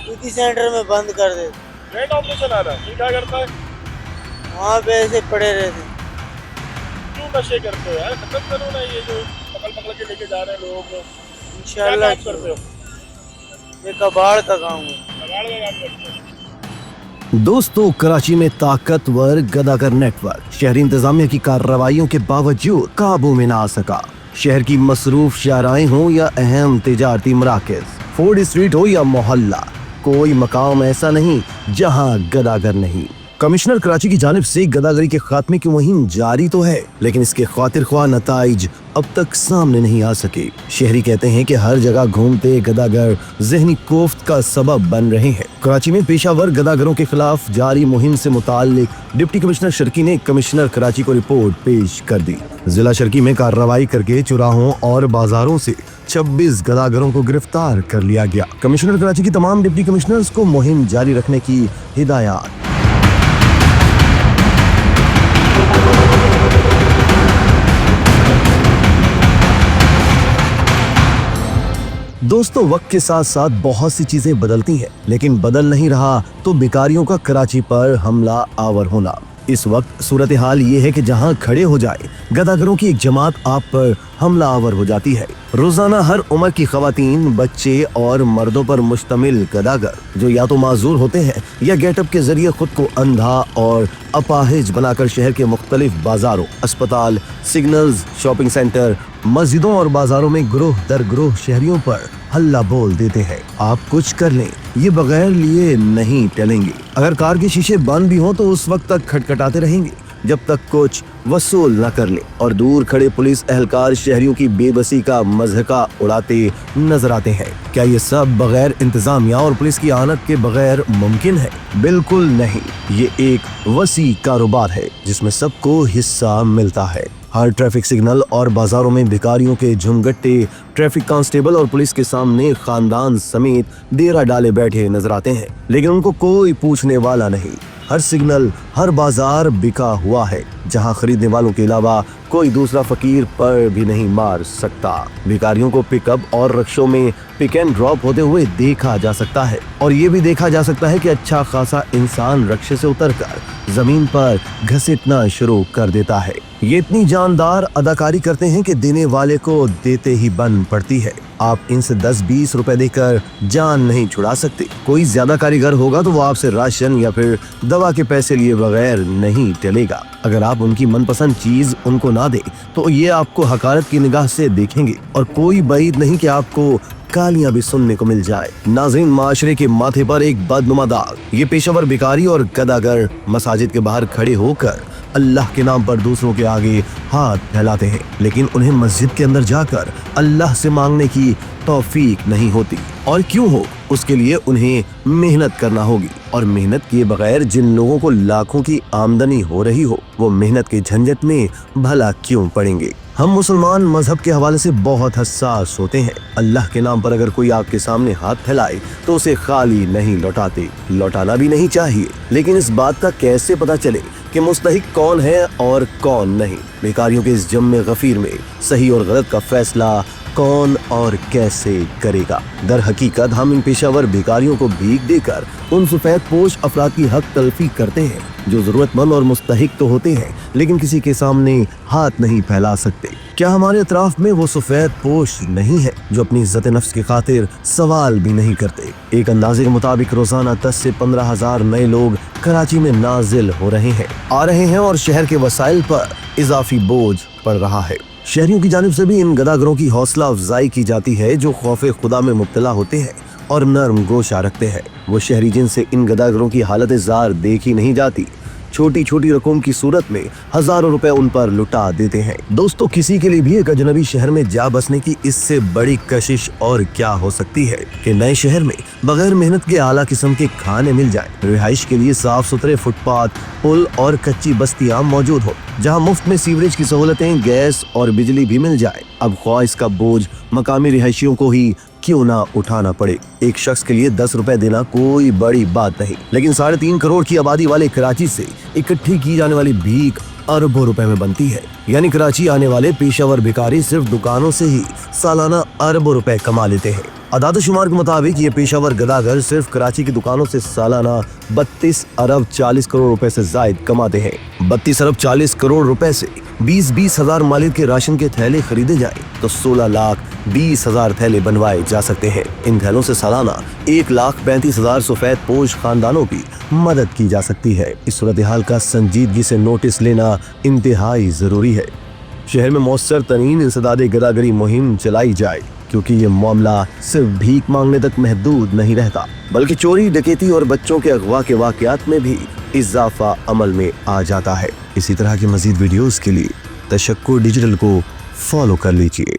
City centre में बंद कर देते। ग्रेट ऑपरेशन आ रहा है, क्या करता है? वहाँ पे ऐसे पड़े रहते। क्यों नशे करते हो यार? खत्म करो ना ये जो पकड़ पकड़ के लेके जा रहे हैं लोगों को। क्या इंशाल्लाह काम करते हो? ये कबाड़ का काम है। कबाड़ का काम करते हो? दोस्तों, कराची में ताकतवर गदागर नेटवर्क शहरी इंतजामिया की कार्रवाइयों के बावजूद काबू में ना आ सका। शहर की मसरूफ शाहराएं हो या अहम तिजारती मराकज, फोर्ड स्ट्रीट हो या मोहल्ला, कोई मकाम ऐसा नहीं जहां गदागर नहीं। कमिश्नर कराची की जानिब से गदागरी के खात्मे की मुहिम जारी तो है, लेकिन इसके खातिर ख्वाह नताइज अब तक सामने नहीं आ सके। शहरी कहते हैं कि हर जगह घूमते गदागर जहनी कोफ्त का सबब बन रहे हैं। कराची में पेशावर गदागरों के खिलाफ जारी मुहिम से मुताल्लिक डिप्टी कमिश्नर शर्की ने कमिश्नर कराची को रिपोर्ट पेश कर दी। जिला शर्की में कार्रवाई करके चौराहों और बाजारों से 26 गदागरों को गिरफ्तार कर लिया गया। कमिश्नर कराची की तमाम डिप्टी कमिश्नर्स को मुहिम जारी रखने की हिदायत। दोस्तों, वक्त के साथ साथ बहुत सी चीजें बदलती हैं, लेकिन बदल नहीं रहा तो बेकारियों का कराची पर हमला आवर होना। इस वक्त सूरत हाल ये है कि जहां खड़े हो जाए गदागरों की एक जमात आप पर हमला आवर हो जाती है। रोजाना हर उम्र की खवातीन, बच्चे और मर्दों पर मुश्तमिल गदागर जो या तो माजूर होते हैं या गेटअप के जरिए खुद को अंधा और अपाहिज बनाकर शहर के मुख्तलिफ बाजारों, अस्पताल, सिग्नल्स, शॉपिंग सेंटर, मस्जिदों और बाजारों में ग्रोह दर ग्रोह शहरियों पर हल्ला बोल देते हैं। आप कुछ कर लें, ये बगैर लिए नहीं टलेंगे। अगर कार के शीशे बंद भी हों तो उस वक्त तक खटखटाते रहेंगे जब तक कुछ वसूल न कर ले। और दूर खड़े पुलिस एहलकार शहरियों की बेबसी का मज़हका उड़ाते नजर आते हैं। क्या ये सब बगैर इंतजामिया और पुलिस की आनत के बगैर मुमकिन है? बिल्कुल नहीं। ये एक वसी कारोबार है जिसमें सबको हिस्सा मिलता है। हर ट्रैफिक सिग्नल और बाजारों में भिखारियों के झुमगट्टे ट्रैफिक कांस्टेबल और पुलिस के सामने खानदान समेत डेरा डाले बैठे नजर आते हैं, लेकिन उनको कोई पूछने वाला नहीं। हर सिग्नल, हर बाजार बिका हुआ है जहां खरीदने वालों के अलावा कोई दूसरा फकीर पर भी नहीं मार सकता। भिखारियों को पिकअप और रिक्शों में पिक एंड ड्रॉप होते हुए देखा जा सकता है, और ये भी देखा जा सकता है कि अच्छा खासा इंसान रिक्शे से उतरकर जमीन पर घसीटना शुरू कर देता है। ये इतनी जानदार अदाकारी करते हैं कि देने वाले को देते ही बन पड़ती है। आप इनसे 10-20 रुपए देकर जान नहीं छुड़ा सकते। कोई ज्यादा कारीगर होगा तो वो आपसे राशन या फिर दवा के पैसे लिए बगैर नहीं टलेगा। अगर आप उनकी मनपसंद चीज उनको ना दे तो ये आपको हकारत की निगाह से देखेंगे, और कोई बात नहीं कि आपको गालियां भी सुनने को मिल जाए। नाज़रीन, माशरे के माथे पर एक बदनुमा दाग। ये पेशावर भिखारी और गदागर मसाजिद के बाहर खड़े होकर अल्लाह के नाम पर दूसरों के आगे हाथ फैलाते हैं, लेकिन उन्हें मस्जिद के अंदर जाकर अल्लाह से मांगने की तौफीक नहीं होती। और क्यों हो, उसके लिए उन्हें मेहनत करना होगी, और मेहनत किए बगैर जिन लोगों को लाखों की आमदनी हो रही हो वो मेहनत के झंझट में भला क्यों पड़ेंगे। हम मुसलमान मजहब के हवाले से बहुत हसास होते हैं। अल्लाह के नाम पर अगर कोई आपके सामने हाथ फैलाए तो उसे खाली नहीं लौटाते, लौटाना भी नहीं चाहिए। लेकिन इस बात का कैसे पता चले कि मुस्तहिक कौन है और कौन नहीं? भिखारियों के इस जम्मे गफीर में सही और गलत का फैसला कौन और कैसे करेगा? दर हकीकत हम इन पेशावर भिखारियों को भीख देकर उन सफेद पोश अफराद की हक तलफी करते हैं जो जरूरतमंद और मुस्तहिक तो होते हैं, लेकिन किसी के सामने हाथ नहीं फैला सकते। क्या हमारे अतराफ में वो सफेद पोश नहीं है जो अपनी इज्जत नफ्स की खातिर सवाल भी नहीं करते? एक अंदाजे के मुताबिक रोजाना 10 से 15 हजार नए लोग कराची में नाजिल हो रहे हैं, आ रहे हैं, और शहर के वसाइल पर इजाफी बोझ पड़ रहा है। शहरियों की जानिब से भी इन गदागरों की हौसला अफजाई की जाती है जो खौफे खुदा में मुब्तला होते हैं और नर्म गोशा रखते हैं। वो शहरी जिनसे इन गदागरों की हालत जार देखी नहीं जाती, छोटी छोटी रकम की सूरत में हजारों रुपए उन पर लुटा देते हैं। दोस्तों, किसी के लिए भी एक अजनबी शहर में जा बसने की इससे बड़ी कशिश और क्या हो सकती है कि नए शहर में बगैर मेहनत के आला किस्म के खाने मिल जाए, रिहाइश के लिए साफ सुथरे फुटपाथ, पुल और कच्ची बस्तियां मौजूद हो, जहां मुफ्त में सीवरेज की सहूलतें, गैस और बिजली भी मिल जाए। अब ख्वाह इसका बोझ मकामी रिहायशियों को ही क्यों ना उठाना पड़े। एक शख्स के लिए 10 रुपए देना कोई बड़ी बात नहीं, लेकिन 3.5 करोड़ की आबादी वाले कराची से इकट्ठी की जाने वाली भीख अरबों रुपए में बनती है। यानी कराची आने वाले पेशावर भिखारी सिर्फ दुकानों से ही सालाना अरबों रुपए कमा लेते हैं। अदाद शुमार के मुताबिक ये पेशावर गदागर सिर्फ कराची की दुकानों से सालाना 32 अरब 40 करोड़ रुपए से जायद कमाते हैं। 32 अरब 40 करोड़ रुपए से 20-20 हजार मालिक के राशन के थैले खरीदे जाए तो 16 लाख 20 हजार थैले बनवाए जा सकते हैं। इन थैलों से सालाना 1,35,000 सफेद पोश खानदानों की मदद की जा सकती है। इस सूरत हाल का संजीदगी से नोटिस लेना इंतहाई जरूरी है। शहर में मौसर तरीन इंसदाद गदागरी मुहिम चलाई जाए, क्योंकि ये मामला सिर्फ भीख मांगने तक महदूद नहीं रहता, बल्कि चोरी, डकैती और बच्चों के अगवा के वाकयात में भी इजाफा अमल में आ जाता है। इसी तरह की मजीद वीडियोस के लिए तशक्कुर डिजिटल को फॉलो कर लीजिए।